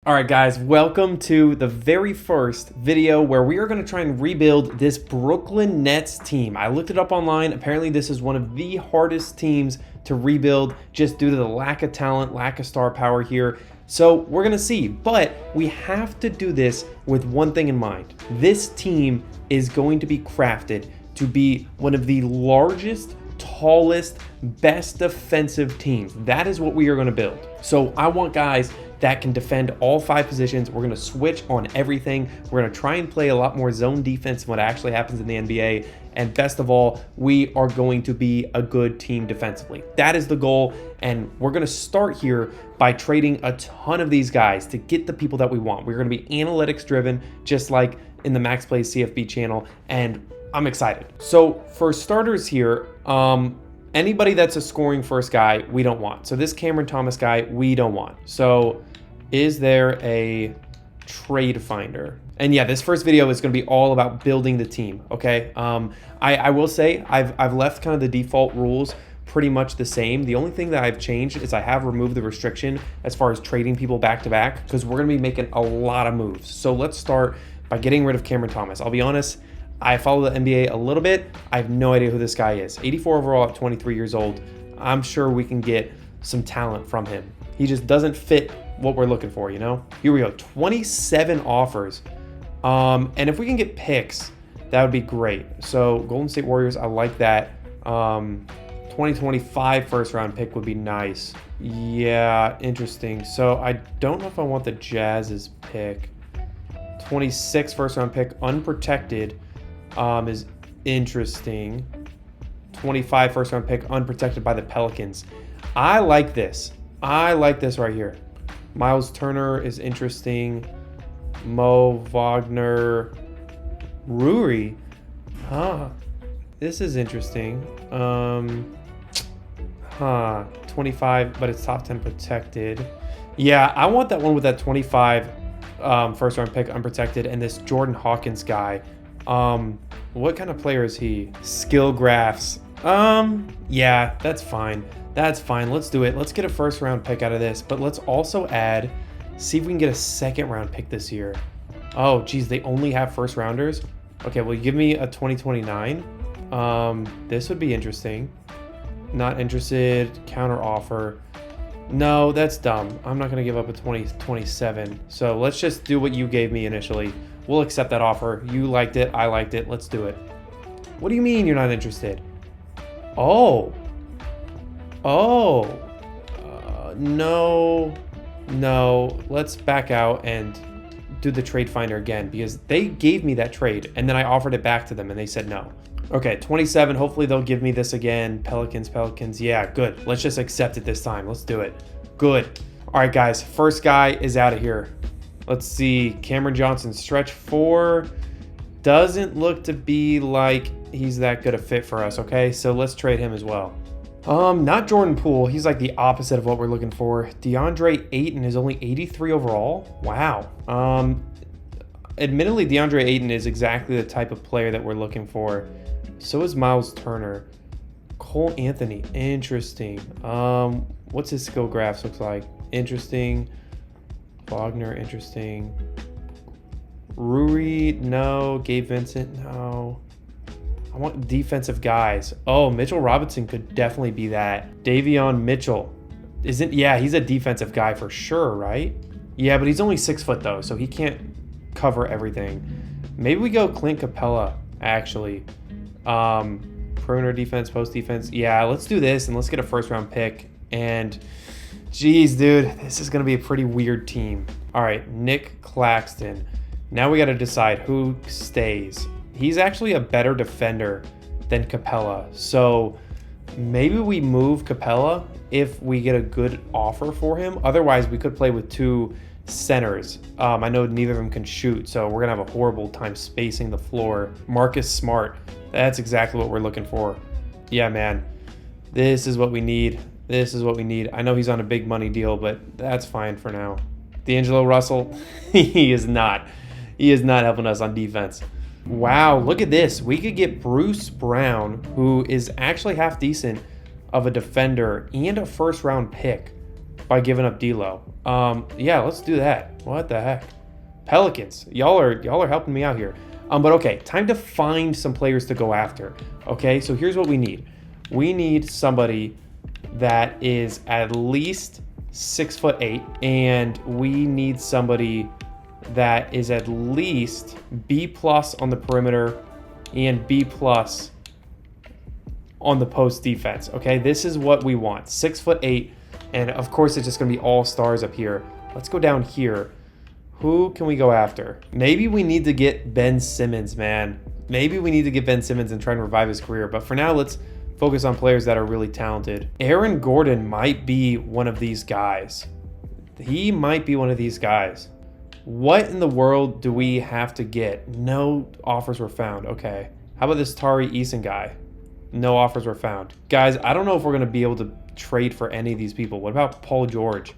All right, guys, welcome to the very first video where we are going to try and rebuild this Brooklyn Nets team. I looked it up online. Apparently, this is one of the hardest teams to rebuild just due to the lack of talent, lack of star power here. So we're going to see, but we have to do this with one thing in mind. This team is going to be crafted to be one of the largest, tallest, best defensive teams. That is what we are going to build. So I want guys that can defend all 5 positions. We're going to switch on everything. We're going to try and play a lot more zone defense than what actually happens in the NBA. And best of all, we are going to be a good team defensively. That is the goal. And we're going to start here by trading a ton of these guys to get the people that we want. We're going to be analytics driven, just like in the Max Plays CFB channel. And I'm excited. So for starters here, anybody that's a scoring first guy, we don't want. So this Cameron Thomas guy, we don't want. So is there a trade finder? And yeah, this first video is going to be all about building the team, okay? I will say I've left kind of the default rules pretty much the same. The only thing that I've changed is I have removed the restriction as far as trading people back to back because we're going to be making a lot of moves. So let's start by getting rid of Cameron Thomas. I'll be honest, I follow the NBA a little bit. I have no idea who this guy is. 84 overall at 23 years old. I'm sure we can get some talent from him. He just doesn't fit what we're looking for, you know? Here we go, 27 offers. And if we can get picks, that would be great. So Golden State Warriors, I like that. 2025 first round pick would be nice. Yeah, interesting. So I don't know if I want the Jazz's pick. 26 first round pick, unprotected. Is interesting. 25 first round pick unprotected by the Pelicans. I like this. I like this right here. Miles Turner is interesting. Mo Wagner. Rui. This is interesting. 25, but it's top 10 protected. Yeah, I want that one with that 25 first round pick unprotected and this Jordan Hawkins guy. What kind of player is he? Skill graphs. Yeah, that's fine. That's fine. Let's do it. Let's get a first round pick out of this, but let's also see if we can get a second round pick this year. Oh, geez, they only have first rounders. Okay, well, give me a 2029. This would be interesting. Not interested. Counter offer. No, that's dumb. I'm not going to give up a 2027. So let's just do what you gave me initially. We'll accept that offer. You liked it. I liked it. Let's do it. What do you mean you're not interested? No. Let's back out and do the trade finder again because they gave me that trade and then I offered it back to them and they said no. Okay, 27. Hopefully they'll give me this again. Pelicans. Yeah, good. Let's just accept it this time. Let's do it. Good. All right, guys. First guy is out of here. Let's see. Cameron Johnson, stretch 4. Doesn't look to be like he's that good a fit for us, okay? So let's trade him as well. Not Jordan Poole. He's like the opposite of what we're looking for. DeAndre Ayton is only 83 overall. Wow. Admittedly, DeAndre Ayton is exactly the type of player that we're looking for. So is Miles Turner. Cole Anthony, interesting. What's his skill graphs looks like? Interesting. Wagner, interesting. Rui, no. Gabe Vincent, no. I want defensive guys. Oh, Mitchell Robinson could definitely be that. Davion Mitchell. Yeah, he's a defensive guy for sure, right? Yeah, but he's only 6 foot though, so he can't cover everything. Maybe we go Clint Capella, actually. Perimeter defense, post defense. Yeah, let's do this and let's get a first round pick. And geez, dude, this is going to be a pretty weird team. All right, Nick Claxton. Now we got to decide who stays. He's actually a better defender than Capella. So maybe we move Capella if we get a good offer for him. Otherwise, we could play with 2 centers. I know neither of them can shoot, so we're going to have a horrible time spacing the floor. Marcus Smart. That's exactly what we're looking for. Yeah, man. This is what we need. This is what we need. I know he's on a big money deal, but that's fine for now. D'Angelo Russell, he is not helping us on defense. Wow, look at this. We could get Bruce Brown, who is actually half decent of a defender and a first round pick. by giving up D'Lo. Yeah, let's do that. What the heck? Pelicans, y'all are helping me out here. But okay, time to find some players to go after. Okay, so here's what we need. We need somebody that is at least 6'8", and we need somebody that is at least B+ on the perimeter and B+ on the post defense. Okay, this is what we want. 6'8", and of course it's just gonna be all stars up here. Let's go down here. Who can we go after? Maybe we need to get Ben Simmons, man. Maybe we need to get Ben Simmons and try and revive his career. But for now, let's focus on players that are really talented. Aaron Gordon might be one of these guys. He might be one of these guys. What in the world do we have to get? No offers were found. Okay. How about this Tari Eason guy? No offers were found. Guys, I don't know if we're going to be able to trade for any of these people. What about Paul George?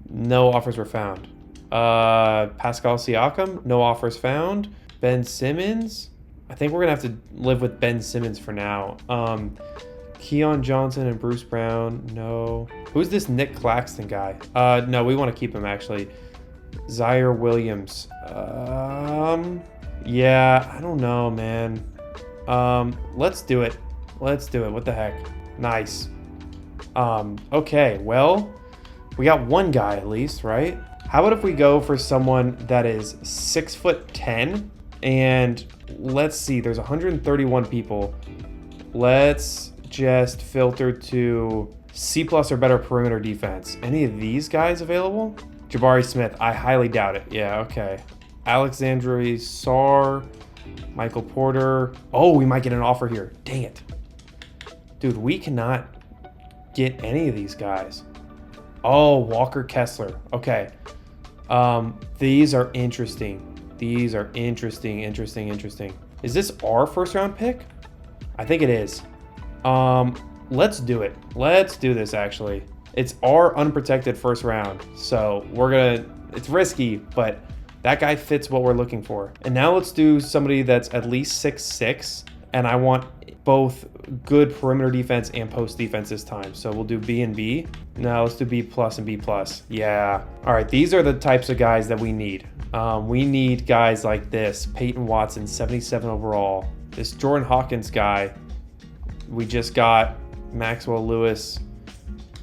No offers were found. Pascal Siakam, no offers found. Ben Simmons, I think we're gonna have to live with Ben Simmons for now. Keon Johnson and Bruce Brown, no. Who's this Nick Claxton guy? No, we want to keep him actually. Zaire Williams. Yeah, I don't know, man. Let's do it. Let's do it. What the heck? Nice. Okay, well, we got one guy at least, right? How about if we go for someone that is 6'10", and let's see, there's 131 people. Let's just filter to C+ or better perimeter defense. Any of these guys available? Jabari Smith, I highly doubt it. Yeah, okay. Alexandre Sarr, Michael Porter. Oh, we might get an offer here. Dang it. Dude, we cannot get any of these guys. Oh, Walker Kessler. Okay. These are interesting. These are interesting. Is this our first round pick? I think it is. Let's do it. Let's do this actually. It's our unprotected first round. So it's risky, but that guy fits what we're looking for. And now let's do somebody that's at least 6'6", and I want both good perimeter defense and post defense this time. So we'll do B and B. No, let's do B+ and B+. Yeah. All right, these are the types of guys that we need. We need guys like this. Peyton Watson, 77 overall. This Jordan Hawkins guy. We just got Maxwell Lewis.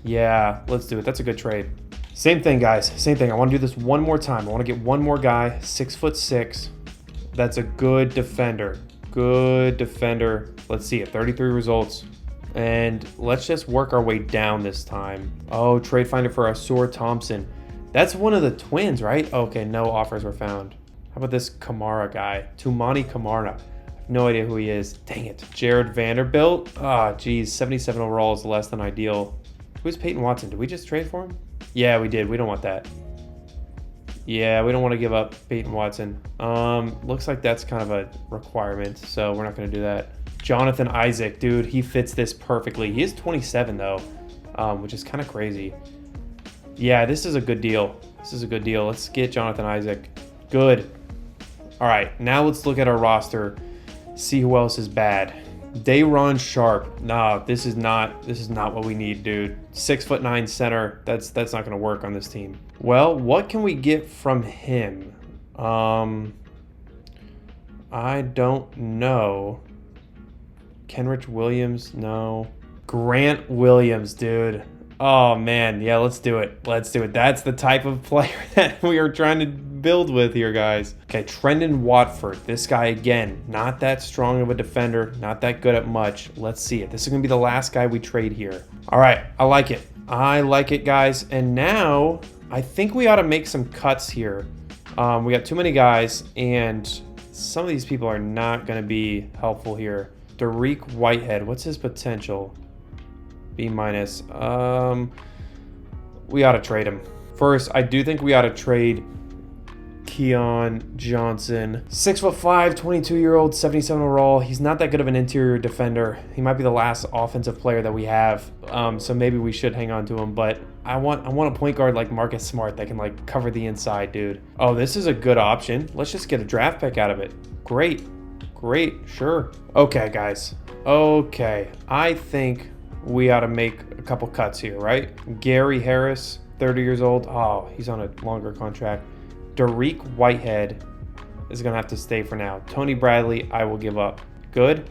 Yeah, let's do it. That's a good trade. Same thing, guys. Same thing. I want to do this one more time. I want to get one more guy, 6'6". That's a good defender. Good defender. Let's see it. 33 results. And let's just work our way down this time. Oh, trade finder for Asur Thompson. That's one of the twins, right? Okay, no offers were found. How about this Kamara guy? Tumani Kamara. No idea who he is. Dang it. Jared Vanderbilt. Ah, geez. 77 overall is less than ideal. Who's Peyton Watson? Did we just trade for him? Yeah, we did. We don't want that. Yeah, we don't want to give up Peyton Watson. Looks like that's kind of a requirement, so we're not going to do that. Jonathan Isaac, dude, he fits this perfectly. He is 27 though, which is kind of crazy. Yeah, this is a good deal. This is a good deal. Let's get Jonathan Isaac. Good. All right, now let's look at our roster. See who else is bad. Day'Ron Sharpe. Nah, this is not what we need, dude. 6'9" center. That's not gonna work on this team. Well, what can we get from him? I don't know. Kenrich Williams, no. Grant Williams, dude. Oh man, yeah, let's do it. Let's do it. That's the type of player that we are trying to build with here, guys. Okay, Trendon Watford. This guy, again, not that strong of a defender, not that good at much. Let's see it. This is gonna be the last guy we trade here. All right, I like it. I like it, guys. And now I think we ought to make some cuts here. We got too many guys, and some of these people are not gonna be helpful here. Dariq Whitehead, what's his potential? B-. We ought to trade him. First, I do think we ought to trade Keon Johnson. 6'5", 22-year-old, 77 overall. He's not that good of an interior defender. He might be the last offensive player that we have. So maybe we should hang on to him. But I want a point guard like Marcus Smart that can like cover the inside, dude. Oh, this is a good option. Let's just get a draft pick out of it. Great. Sure. Okay, guys. Okay. I think we ought to make a couple cuts here, right? Gary Harris, 30 years old. Oh, he's on a longer contract. Dariq Whitehead is going to have to stay for now. Tony Bradley, I will give up. Good.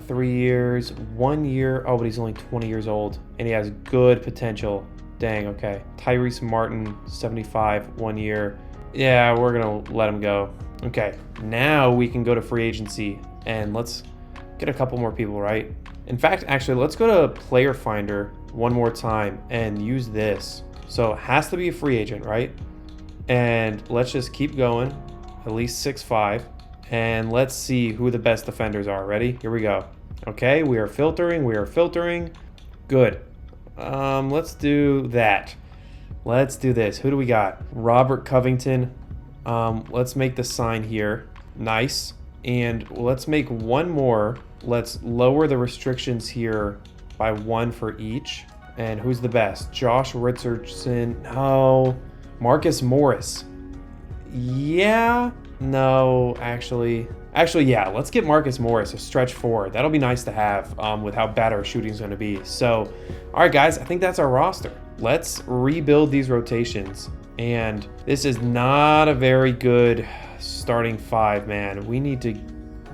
3 years, 1 year. Oh, but he's only 20 years old, and he has good potential. Dang, okay. Tyrese Martin, 75, 1 year. Yeah, we're going to let him go. Okay, now we can go to free agency, and let's get a couple more people, right? In fact, actually, let's go to Player Finder one more time and use this. So it has to be a free agent, right? And let's just keep going, at least 6'5", and let's see who the best defenders are. Ready? Here we go. Okay, we are filtering. Good. Let's do that. Let's do this. Who do we got? Robert Covington. Let's make the sign here. Nice. And let's make one more. Let's lower the restrictions here by 1 for each. And who's the best? Josh Richardson. No. Marcus Morris. Yeah. No, actually, yeah. Let's get Marcus Morris, a stretch 4. That'll be nice to have with how bad our shooting is going to be. So, all right, guys, I think that's our roster. Let's rebuild these rotations. And this is not a very good starting 5, man. We need to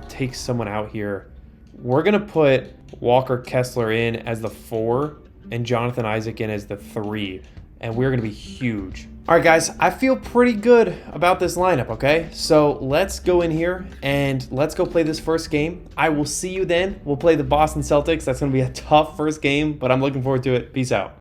take someone out here. We're going to put Walker Kessler in as the 4 and Jonathan Isaac in as the 3. And we're going to be huge. All right, guys, I feel pretty good about this lineup, okay? So let's go in here and let's go play this first game. I will see you then. We'll play the Boston Celtics. That's going to be a tough first game, but I'm looking forward to it. Peace out.